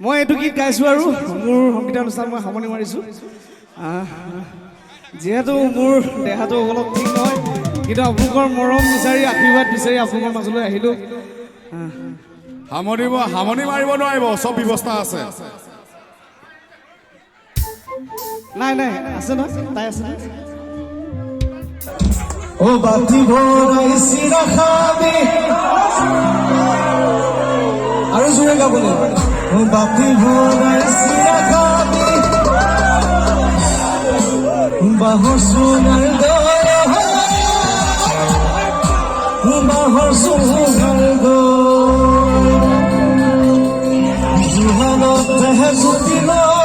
মই এইটো গীত গাইছোঁ আৰু মোৰ সংগীতানুষ্ঠান মই সামৰণি মাৰিছোঁ। যিহেতু মোৰ দেহাটো অলপ ঠিক নহয়, কিন্তু আপোনালোকৰ মৰম বিচাৰি আশীৰ্বাদ বিচাৰি আপোনালোকৰ মাজলৈ আহিলোঁ। সামৰণি মাৰিব নোৱাৰিব, চব ব্যৱস্থা আছে। নাই নাই আছে নহয়, তাই আছে নহয়। ও বাতি ভৰাইছি ৰাখাবি আৰু জোৰে গাবলৈ। ও বাতি ভৰাইছি ৰাখাবি বাঁহৰ চুঙাৰ দৰে, বাঁহৰ চুঙাৰ দৰে জোহানতেহে জুতি লয়